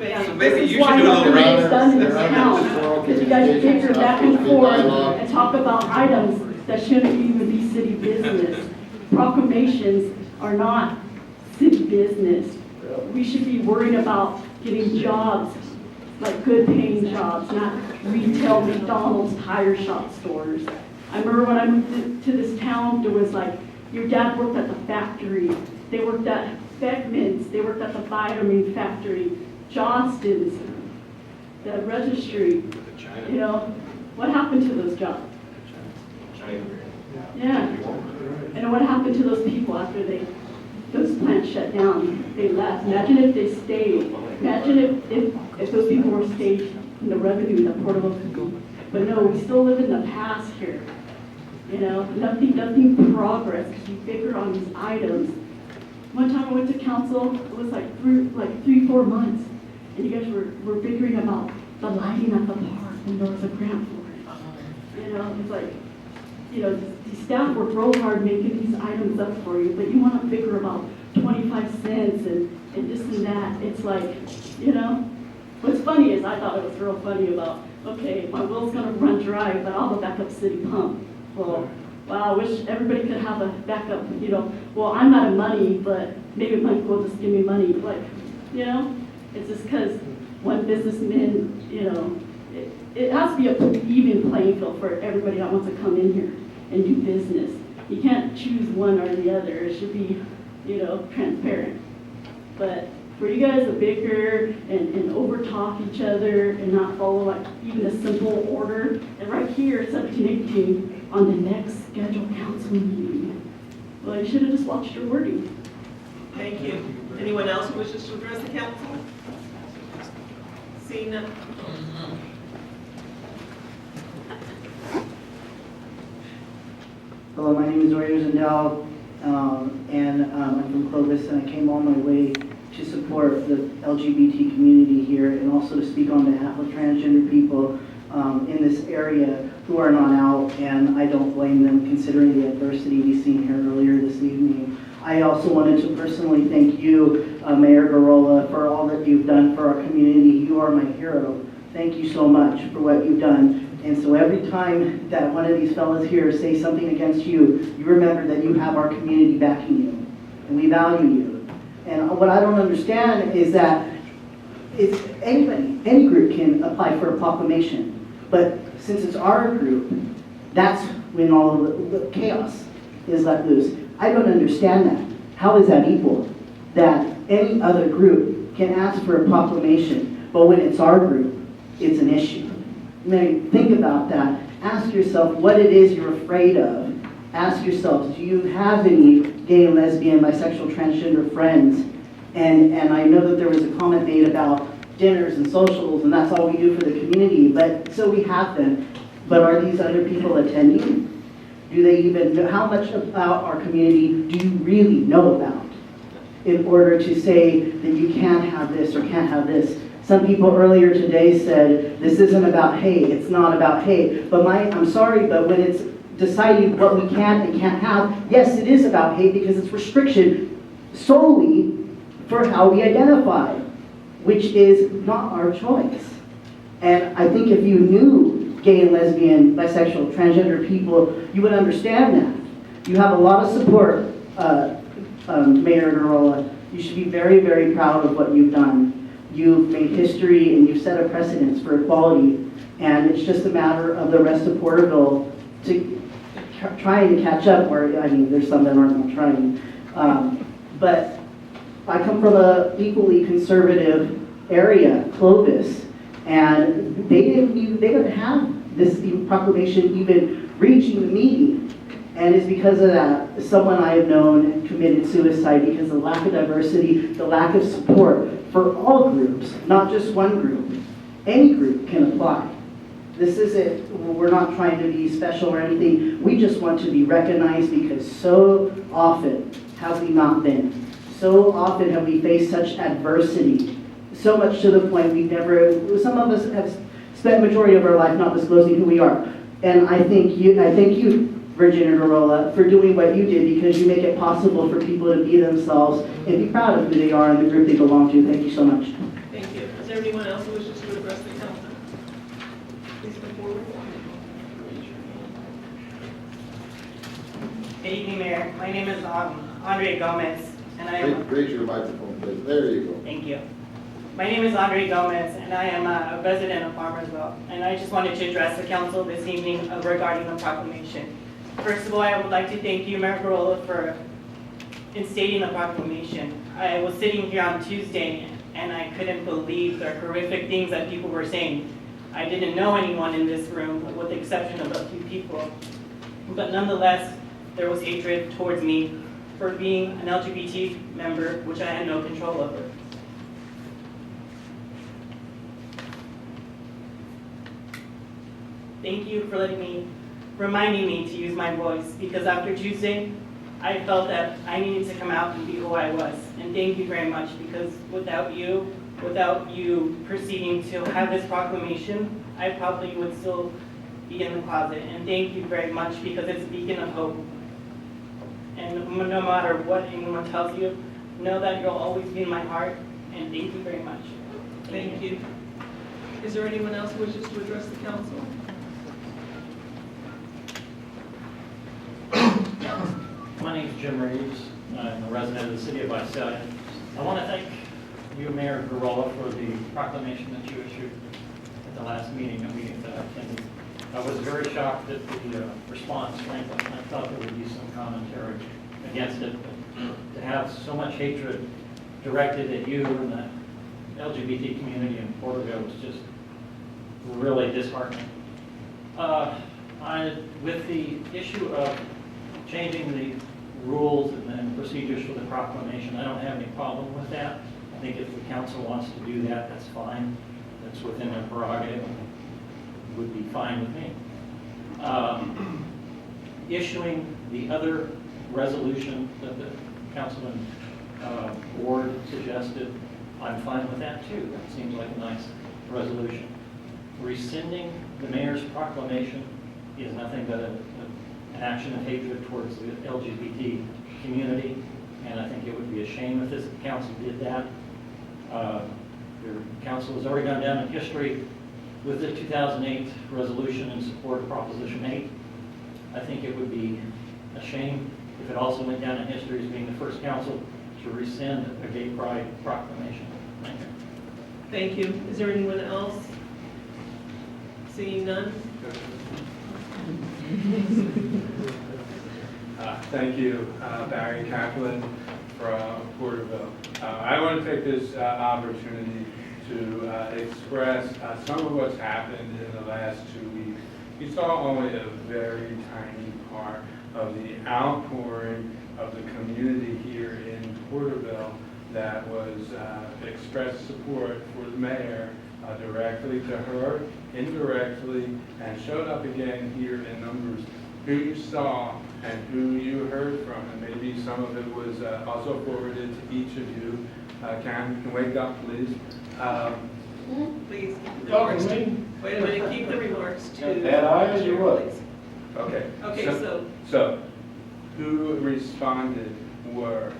debate. So maybe This is you why should do a little nothing is done in this round. town, because you guys figure back and forth and talk about items that shouldn't even be city business. Proclamations are not city business. We should be worried about getting jobs, like good paying jobs, not retail McDonald's tire shop stores. I remember when I moved to this town, there was like, your dad worked at the factory. They worked at Beckman's, they worked at the vitamin factory, Johnston's, the registry. You know, what happened to those jobs? Yeah. And what happened to those people after those plants shut down? They left. Imagine if they stayed. Imagine if those people were stayed in the revenue that Porterville could go. But no, we still live in the past here. You know, nothing progress because we figure on these items. One time I went to council, it was like 3-4 months, and you guys were figuring about the lighting at the park when there was a grant for it. You know, it's like, you know, the staff worked real hard making these items up for you, but you want to figure about 25 cents and this and that. It's like, you know, what's funny is I thought it was real funny about, okay, my well's going to run dry, but I'll have a backup city pump. Well, wow, I wish everybody could have a backup, you know. Well, I'm out of money, but maybe Mike will just give me money. Like, you know, it's just because one businessman, you know, it has to be an even playing field for everybody that wants to come in here and do business. You can't choose one or the other. It should be, you know, transparent. But for you guys to bicker and over-talk each other and not follow like even a simple order, and right here it's 1718 on the next scheduled council meeting. Well, you should have just watched your wording. Thank you. Anyone else who wishes to address the council? Seeing none. Hello, my name is Roger Zendel, and I'm from Clovis, and I came all my way to support the LGBT community here and also to speak on behalf of transgender people in this area who are not out, and I don't blame them considering the adversity we've seen here earlier this evening. I also wanted to personally thank you, Mayor Gurrola, for all that you've done for our community. You are my hero. Thank you so much for what you've done. And so every time that one of these fellas here say something against you, you remember that you have our community backing you, and we value you. And what I don't understand is that it's anybody, any group can apply for a proclamation, but since it's our group, that's when all of the chaos is let loose. I don't understand that. How is that equal? That any other group can ask for a proclamation, but when it's our group, it's an issue. Now, think about that. Ask yourself what it is you're afraid of. Ask yourself, do you have any gay, lesbian, bisexual, transgender friends? And I know that there was a comment made about dinners and socials, and that's all we do for the community, but so we have them. But are these other people attending? Do they even know how much about our community do you really know about in order to say that you can't have this or can't have this? Some people earlier today said, this isn't about hate, it's not about hate. But I'm sorry, but when it's deciding what we can and can't have, yes, it is about hate because it's restriction solely for how we identify, which is not our choice. And I think if you knew gay and lesbian, bisexual, transgender people, you would understand that. You have a lot of support, Mayor Gurrola. You should be very, very proud of what you've done. You've made history and you've set a precedence for equality, and it's just a matter of the rest of Porterville to trying to catch up, where, I mean, there's some that aren't trying. But I come from an equally conservative area, Clovis, and they didn't have this proclamation even reaching the meeting. And it's because of that, someone I have known committed suicide because of the lack of diversity, the lack of support for all groups, not just one group. Any group can apply. This isn't, we're not trying to be special or anything. We just want to be recognized because so often have we not been. So often have we faced such adversity. So much to the point we never, some of us have spent the majority of our life not disclosing who we are. And I thank you, Virginia Gurrola, for doing what you did because you make it possible for people to be themselves and be proud of who they are and the group they belong to. Thank you so much. Thank you. Is there forward. Good evening, Mayor. My name is Andre Gomez, and I am. Raise your microphone, please. There you go. Thank you. My name is Andre Gomez, and I am a resident of Farmersville. And I just wanted to address the council this evening regarding the proclamation. First of all, I would like to thank you, Mayor Gurrola, for instating the proclamation. I was sitting here on Tuesday, and I couldn't believe the horrific things that people were saying. I didn't know anyone in this room, with the exception of a few people. But nonetheless, there was hatred towards me for being an LGBT member, which I had no control over. Thank you for reminding me to use my voice, because after Tuesday, I felt that I needed to come out and be who I was. And thank you very much, because without you proceeding to have this proclamation, I probably would still be in the closet. And thank you very much, because it's a beacon of hope. And no matter what anyone tells you, know that you'll always be in my heart, and thank you very much. Thank you. Is there anyone else who wishes to address the council? My name is Jim Reeves. I'm a resident of the city of Visalia. I want to thank you, Mayor Gurrola, for the proclamation that you issued at the last meeting that I attended. I was very shocked at the response, frankly. I thought there would be some commentary against it, but to have so much hatred directed at you and the LGBT community in Porterville was just really disheartening. With the issue of changing the rules and procedures for the proclamation, I don't have any problem with that. I think if the council wants to do that, that's fine. That's within their prerogative. It would be fine with me. Issuing the other resolution that the councilman Ward suggested, I'm fine with that too. That seems like a nice resolution. Rescinding the mayor's proclamation is nothing but an action of hatred towards the LGBT community, and I think it would be a shame if this council did that. Your council has already gone down in history with the 2008 resolution in support of Proposition 8. I think it would be a shame if it also went down in history as being the first council to rescind a gay pride proclamation. Thank you. Thank you. Is there anyone else? Seeing none? Thank you, Barry Kaplan from Porterville. I want to take this opportunity to express some of what's happened in the last 2 weeks. We saw only a very tiny part of the outpouring of the community here in Porterville that was expressed support for the mayor directly to her, indirectly, and showed up again here in numbers. Who you saw and who you heard from, and maybe some of it was also forwarded to each of you. Karen, you can wake up, please. Please keep the remarks to, wait a minute, keep the remarks to. And I as you would. please. Okay. Okay, So, who responded were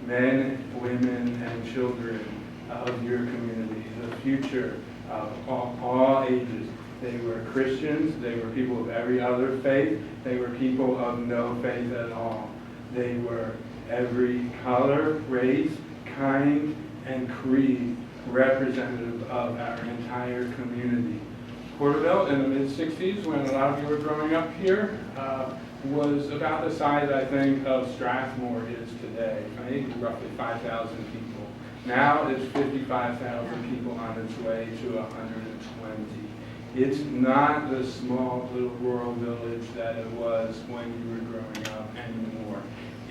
men, women, and children of your community, the future of all ages. They were Christians, they were people of every other faith, they were people of no faith at all. They were every color, race, kind, and creed representative of our entire community. Porterville in the mid-60s, when a lot of you were growing up here, was about the size, I think, of Strathmore is today, maybe roughly 5,000 people. Now it's 55,000 people on its way to 120. It's not the small little rural village that it was when you were growing up anymore.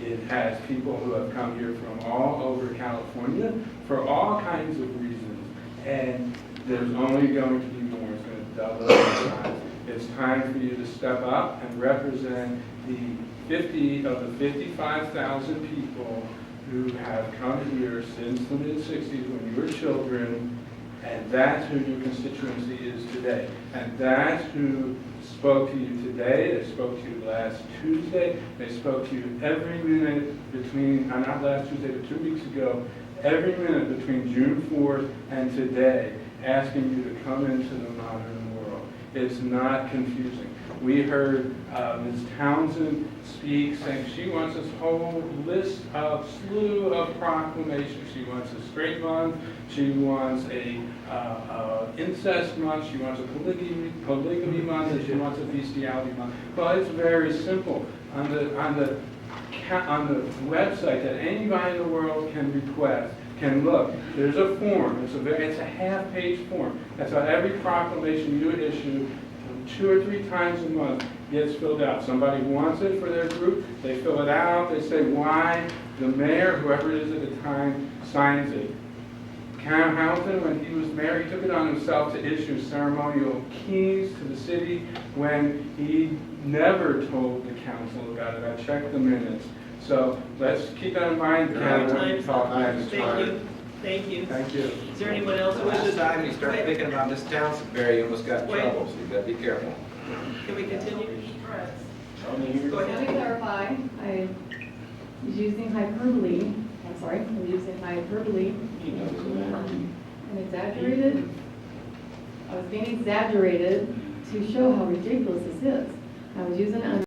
It has people who have come here from all over California for all kinds of reasons. And there's only going to be more. It's going to double in size. It's time for you to step up and represent the 50 of the 55,000 people who have come here since the mid-60s when you were children, and that's who your constituency is today. And that's who spoke to you today, they spoke to you last Tuesday, they spoke to you every minute between, not last Tuesday, but 2 weeks ago, every minute between June 4th and today, asking you to come into the modern world. It's not confusing. We heard Ms. Townsend speak, saying she wants this whole list of slew of proclamations. She wants a straight month, she wants a incest month, she wants a polygamy month, and she wants a bestiality month. Well, it's very simple. On the website that anybody in the world can request, can look. There's a form. It's a half-page form. That's how every proclamation you issue 2 or 3 times a month gets filled out. Somebody wants it for their group, they fill it out, they say why, the mayor, whoever it is at the time, signs it. Hamilton, when he was mayor, he took it on himself to issue ceremonial keys to the city when he never told the council about it. I checked the minutes. So let's keep that in mind. Time. Thank Thank you. Thank you. Is there anyone else who Last wishes? time you start Wait, thinking about this town, Barry, you almost got in Wait. trouble, so you gotta be careful. Can we continue? Go Let me ahead. clarify, I was using hyperbole, I'm sorry, I'm using hyperbole. And exaggerated. I was being exaggerated to show how ridiculous this is. I was using it under